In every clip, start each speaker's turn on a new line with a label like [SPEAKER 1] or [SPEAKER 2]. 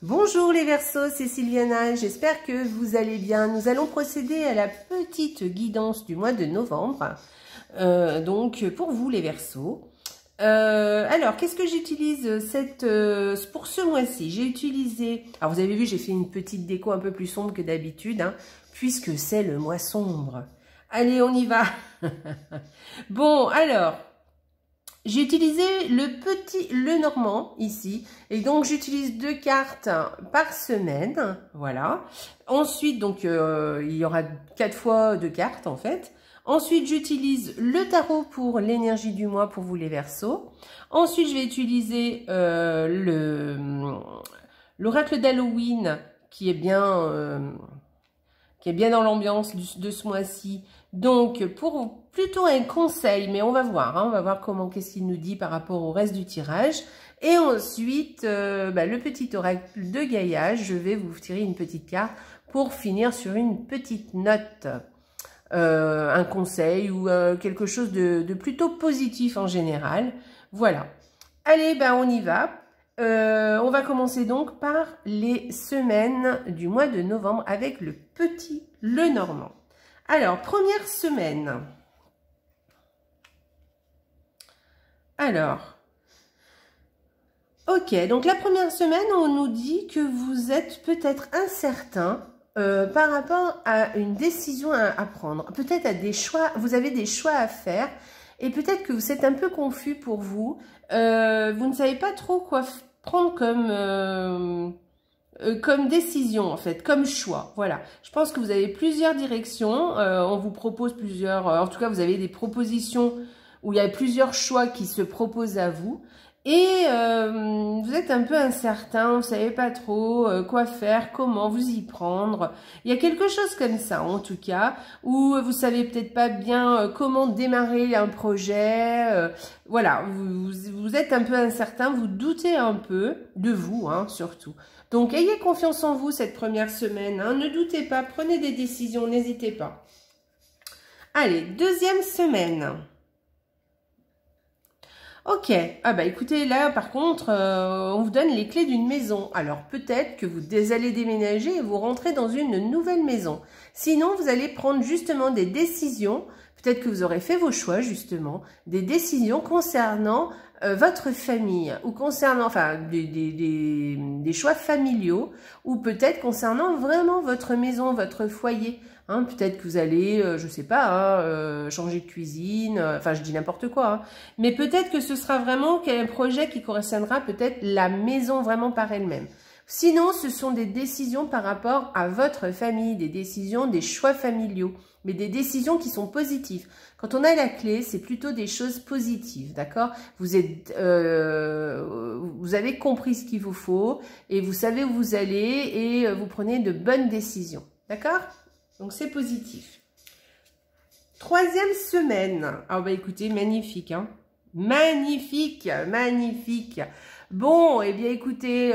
[SPEAKER 1] Bonjour les Verseaux, c'est Sylviana, j'espère que vous allez bien. Nous allons procéder à la petite guidance du mois de novembre, donc pour vous les Verseaux. Alors, qu'est-ce que j'utilise pour ce mois-ci? J'ai utilisé, alors vous avez vu, j'ai fait une petite déco un peu plus sombre que d'habitude, hein, puisque c'est le mois sombre. Allez, on y va. Bon, alors... j'ai utilisé le normand ici, et donc j'utilise 2 cartes par semaine, voilà. Ensuite, donc il y aura 4 fois 2 cartes en fait. Ensuite, j'utilise le tarot pour l'énergie du mois pour vous les Verseaux. Ensuite, je vais utiliser l'oracle d'Halloween qui est bien dans l'ambiance de ce mois-ci. Donc, pour plutôt un conseil, mais on va voir, hein, on va voir qu'est-ce qu'il nous dit par rapport au reste du tirage. Et ensuite, le petit oracle de Gaïa, je vais vous tirer une petite carte pour finir sur une petite note, un conseil ou quelque chose de plutôt positif en général. Voilà. Allez, on y va. On va commencer donc par les semaines du mois de novembre avec le petit Lenormand. Alors, première semaine. Alors, ok, donc la première semaine, on nous dit que vous êtes peut-être incertain par rapport à une décision à prendre. Peut-être à des choix, vous avez des choix à faire et peut-être que vous êtes un peu confus pour vous. Vous ne savez pas trop quoi prendre comme décision en fait, comme choix, voilà. Je pense que vous avez plusieurs directions, on vous propose plusieurs, en tout cas vous avez des propositions où il y a plusieurs choix qui se proposent à vous et vous êtes un peu incertain, vous ne savez pas trop quoi faire, comment vous y prendre. Il y a quelque chose comme ça en tout cas, où vous savez peut-être pas bien comment démarrer un projet, voilà, vous êtes un peu incertain, vous doutez un peu de vous hein, surtout. Donc, ayez confiance en vous cette première semaine. Hein. Ne doutez pas, prenez des décisions, n'hésitez pas. Allez, deuxième semaine. Ok, écoutez, là par contre, on vous donne les clés d'une maison. Alors peut-être que vous allez déménager et vous rentrez dans une nouvelle maison. Sinon, vous allez prendre justement des décisions. Peut-être que vous aurez fait vos choix justement, des décisions concernant votre famille ou concernant, enfin, des choix familiaux ou peut-être concernant vraiment votre maison, votre foyer. Hein, peut-être que vous allez, je sais pas, changer de cuisine, enfin je dis n'importe quoi, hein, mais peut-être que ce sera vraiment un projet qui correspondra peut-être la maison vraiment par elle-même. Sinon, ce sont des décisions par rapport à votre famille, des décisions, des choix familiaux, mais des décisions qui sont positives. Quand on a la clé, c'est plutôt des choses positives, d'accord? Vous avez compris ce qu'il vous faut et vous savez où vous allez et vous prenez de bonnes décisions, d'accord? Donc, c'est positif. Troisième semaine. Ah écoutez, magnifique, hein? Magnifique, magnifique. Bon, eh bien, écoutez,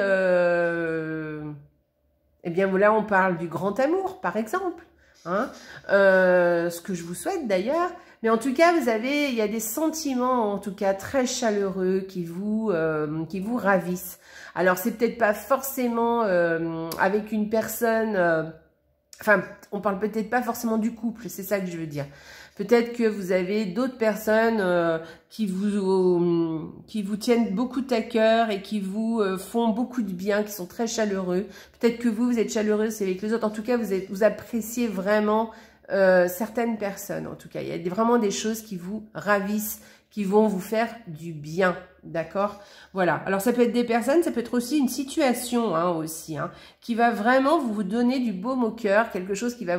[SPEAKER 1] eh bien, voilà, on parle du grand amour, par exemple. Hein, ce que je vous souhaite d'ailleurs. Mais en tout cas, il y a des sentiments, en tout cas, très chaleureux qui vous ravissent. Alors, c'est peut-être pas forcément avec une personne... Enfin, on parle peut-être pas forcément du couple, c'est ça que je veux dire. Peut-être que vous avez d'autres personnes qui vous tiennent beaucoup à cœur et qui vous font beaucoup de bien, qui sont très chaleureux. Peut-être que vous êtes chaleureux, c'est avec les autres. En tout cas, vous appréciez vraiment certaines personnes. En tout cas, il y a vraiment des choses qui vous ravissent, qui vont vous faire du bien, d'accord? Voilà, alors ça peut être des personnes, ça peut être aussi une situation hein, aussi, hein, qui va vraiment vous donner du baume au cœur, quelque chose qui va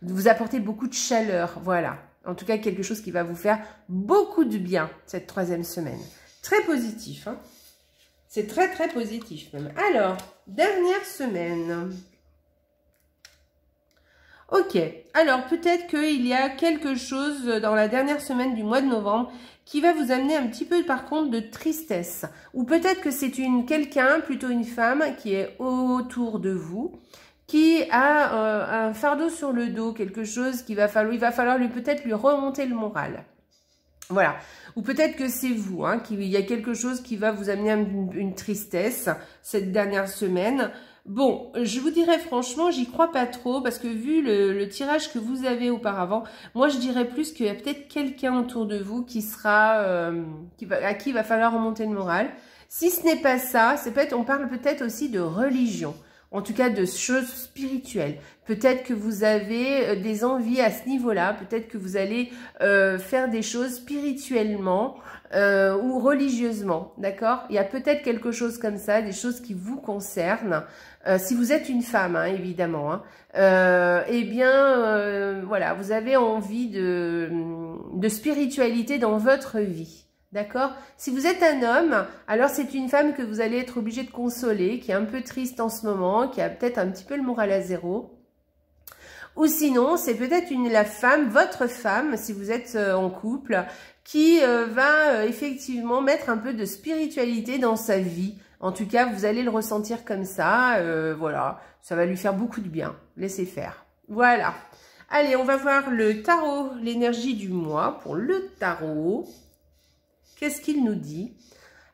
[SPEAKER 1] vous apporter beaucoup de chaleur, voilà. En tout cas, quelque chose qui va vous faire beaucoup de bien, cette troisième semaine. Très positif, hein. C'est très, très positif même. Alors, dernière semaine. Ok, alors peut-être qu'il y a quelque chose dans la dernière semaine du mois de novembre qui va vous amener un petit peu par contre de tristesse. Ou peut-être que c'est quelqu'un, plutôt une femme, qui est autour de vous, qui a un fardeau sur le dos, quelque chose il va falloir peut-être lui remonter le moral. Voilà. Ou peut-être que c'est vous, hein, qu'il y a quelque chose qui va vous amener une tristesse cette dernière semaine. Bon, je vous dirais franchement, j'y crois pas trop parce que vu le tirage que vous avez auparavant, moi je dirais plus qu'il y a peut-être quelqu'un autour de vous qui sera, à qui il va falloir remonter le moral. Si ce n'est pas ça, c'est peut-être, on parle peut-être aussi de religion. En tout cas, de choses spirituelles. Peut-être que vous avez des envies à ce niveau-là. Peut-être que vous allez faire des choses spirituellement ou religieusement. D'accord? Il y a peut-être quelque chose comme ça, des choses qui vous concernent. Si vous êtes une femme, hein, évidemment. Hein, eh bien, voilà, vous avez envie de spiritualité dans votre vie. D'accord? Si vous êtes un homme, alors c'est une femme que vous allez être obligé de consoler, qui est un peu triste en ce moment, qui a peut-être un petit peu le moral à zéro. Ou sinon, c'est peut-être la femme, votre femme, si vous êtes en couple, qui va effectivement mettre un peu de spiritualité dans sa vie. En tout cas, vous allez le ressentir comme ça. Voilà, ça va lui faire beaucoup de bien. Laissez faire. Voilà. Allez, on va voir le tarot, l'énergie du mois pour le tarot. Qu'est-ce qu'il nous dit?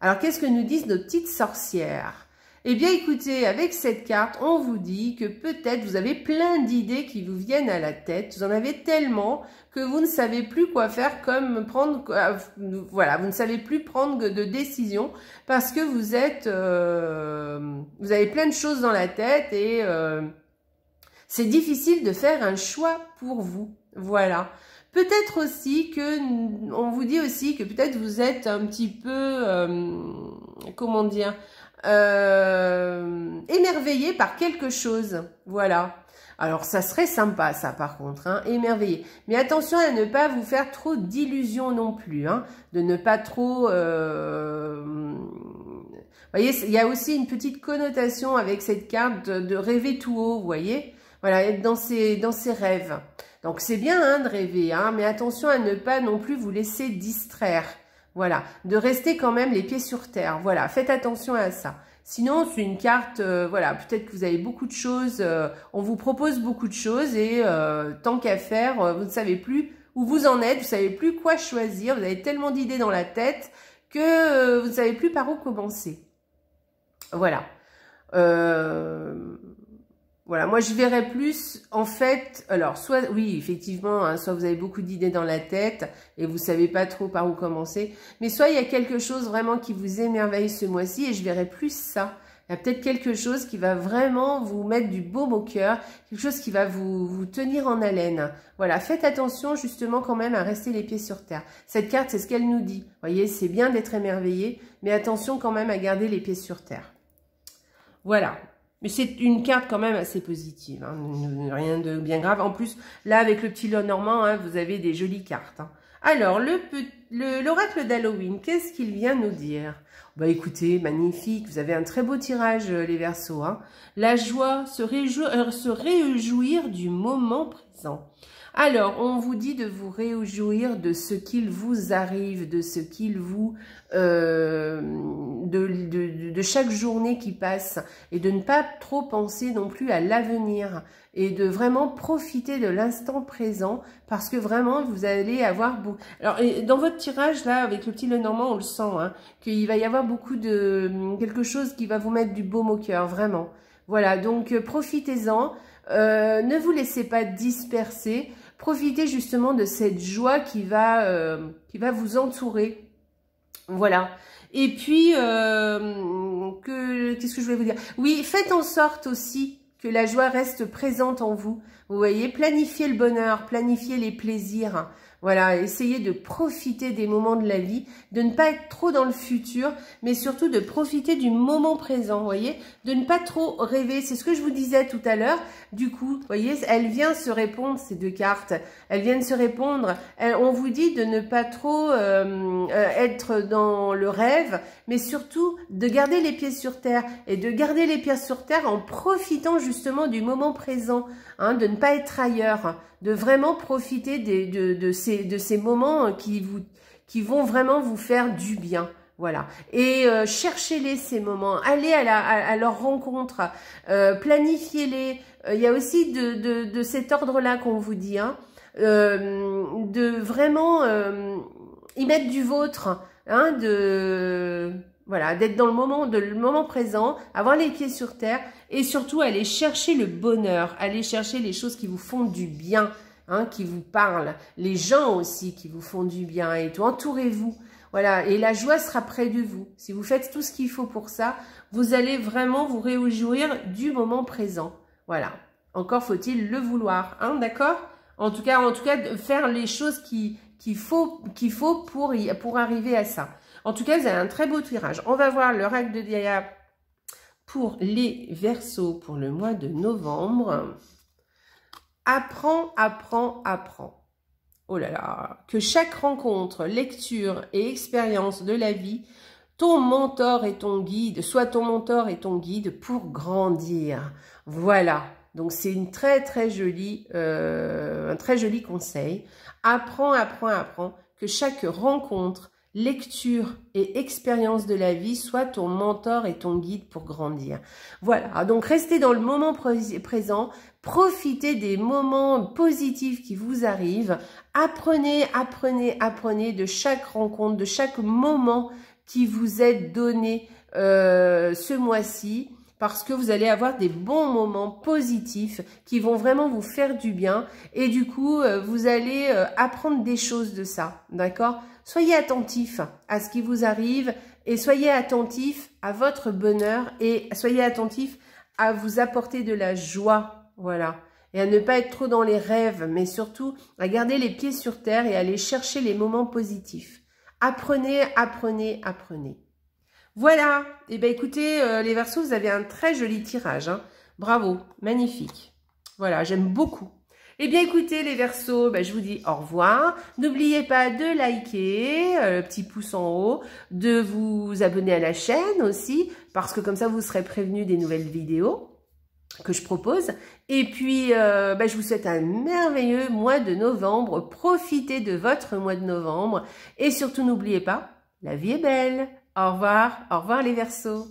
[SPEAKER 1] Alors, qu'est-ce que nous disent nos petites sorcières? Eh bien, écoutez, avec cette carte, on vous dit que peut-être vous avez plein d'idées qui vous viennent à la tête. Vous en avez tellement que vous ne savez plus quoi faire, comme prendre... voilà, vous ne savez plus prendre de décision parce que vous êtes... vous avez plein de choses dans la tête et c'est difficile de faire un choix pour vous. Voilà. Peut-être aussi que, on vous dit aussi que peut-être vous êtes un petit peu, comment dire, émerveillé par quelque chose. Voilà. Alors, ça serait sympa, ça, par contre, hein, émerveillé. Mais attention à ne pas vous faire trop d'illusions non plus, hein, de ne pas trop... Vous voyez, il y a aussi une petite connotation avec cette carte de rêver tout haut, vous voyez. Voilà, être dans ses rêves. Donc, c'est bien hein, de rêver, hein, mais attention à ne pas non plus vous laisser distraire. Voilà, de rester quand même les pieds sur terre. Voilà, faites attention à ça. Sinon, c'est une carte, voilà, peut-être que vous avez beaucoup de choses, on vous propose beaucoup de choses et tant qu'à faire, vous ne savez plus où vous en êtes, vous ne savez plus quoi choisir, vous avez tellement d'idées dans la tête que vous ne savez plus par où commencer. Voilà. Voilà, moi je verrais plus, en fait, alors soit, oui, effectivement, hein, soit vous avez beaucoup d'idées dans la tête et vous savez pas trop par où commencer, mais soit il y a quelque chose vraiment qui vous émerveille ce mois-ci et je verrais plus ça. Il y a peut-être quelque chose qui va vraiment vous mettre du baume au cœur, quelque chose qui va vous tenir en haleine. Voilà, faites attention justement quand même à rester les pieds sur terre. Cette carte, c'est ce qu'elle nous dit. Vous voyez, c'est bien d'être émerveillé, mais attention quand même à garder les pieds sur terre. Voilà. Mais c'est une carte quand même assez positive, hein, rien de bien grave. En plus, là, avec le petit Lenormand, hein, vous avez des jolies cartes. Hein. Alors, l'oracle d'Halloween, qu'est-ce qu'il vient nous dire? Bah écoutez, magnifique, vous avez un très beau tirage, les Verseaux. Hein. La joie, se réjouir du moment présent. Alors, on vous dit de vous réjouir de ce qu'il vous arrive, de ce qu'il vous... de chaque journée qui passe et de ne pas trop penser non plus à l'avenir et de vraiment profiter de l'instant présent parce que vraiment, vous allez avoir... Alors, dans votre tirage, là, avec le petit Lenormand, on le sent, hein, qu'il va y avoir beaucoup de... quelque chose qui va vous mettre du baume au cœur, vraiment. Voilà, donc profitez-en. Ne vous laissez pas disperser. Profitez justement de cette joie qui va vous entourer. Voilà. Et puis, qu'est-ce que je voulais vous dire? Oui, faites en sorte aussi que la joie reste présente en vous. Vous voyez, planifiez le bonheur, planifiez les plaisirs. Voilà, essayez de profiter des moments de la vie, de ne pas être trop dans le futur, mais surtout de profiter du moment présent, vous voyez, de ne pas trop rêver. C'est ce que je vous disais tout à l'heure. Du coup, vous voyez, elle vient se répondre, ces deux cartes, elles viennent se répondre. On vous dit de ne pas trop être dans le rêve, mais surtout de garder les pieds sur terre. Et de garder les pieds sur terre en profitant justement du moment présent, hein, de ne pas être ailleurs, de vraiment profiter de ces moments qui vont vraiment vous faire du bien. Voilà. Et cherchez-les ces moments, allez à leur rencontre, planifiez-les. Il y a aussi de cet ordre-là qu'on vous dit, hein, de vraiment y mettre du vôtre, hein, voilà, d'être dans le moment présent, avoir les pieds sur terre et surtout aller chercher le bonheur, aller chercher les choses qui vous font du bien, hein, qui vous parlent, les gens aussi qui vous font du bien et tout. Entourez-vous, voilà, et la joie sera près de vous. Si vous faites tout ce qu'il faut pour ça, vous allez vraiment vous réjouir du moment présent. Voilà, encore faut-il le vouloir, hein, d'accord? En tout cas, faire les choses qu'il faut pour arriver à ça. En tout cas, vous avez un très beau tirage. On va voir le rack de Gaïa pour les Verseaux pour le mois de novembre. Apprends, apprends, apprends. Oh là là, que chaque rencontre, lecture et expérience de la vie, ton mentor et ton guide, soit ton mentor et ton guide pour grandir. Voilà. Donc, c'est une un très joli conseil. Apprends, apprends, apprends. Que chaque rencontre, lecture et expérience de la vie soit ton mentor et ton guide pour grandir. Voilà. Donc, restez dans le moment présent. Profitez des moments positifs qui vous arrivent. Apprenez, apprenez, apprenez de chaque rencontre, de chaque moment qui vous est donné ce mois-ci. Parce que vous allez avoir des bons moments positifs qui vont vraiment vous faire du bien. Et du coup, vous allez apprendre des choses de ça, d'accord? Soyez attentifs à ce qui vous arrive et soyez attentifs à votre bonheur et soyez attentifs à vous apporter de la joie, voilà. Et à ne pas être trop dans les rêves, mais surtout à garder les pieds sur terre et à aller chercher les moments positifs. Apprenez, apprenez, apprenez. Voilà, et bien écoutez, les Verseaux, vous avez un très joli tirage, hein. Bravo, magnifique. Voilà, j'aime beaucoup. Eh bien écoutez les Verseaux, je vous dis au revoir. N'oubliez pas de liker, le petit pouce en haut, de vous abonner à la chaîne aussi, parce que comme ça vous serez prévenus des nouvelles vidéos que je propose. Et puis, je vous souhaite un merveilleux mois de novembre. Profitez de votre mois de novembre. Et surtout, n'oubliez pas, la vie est belle. Au revoir les Verseaux.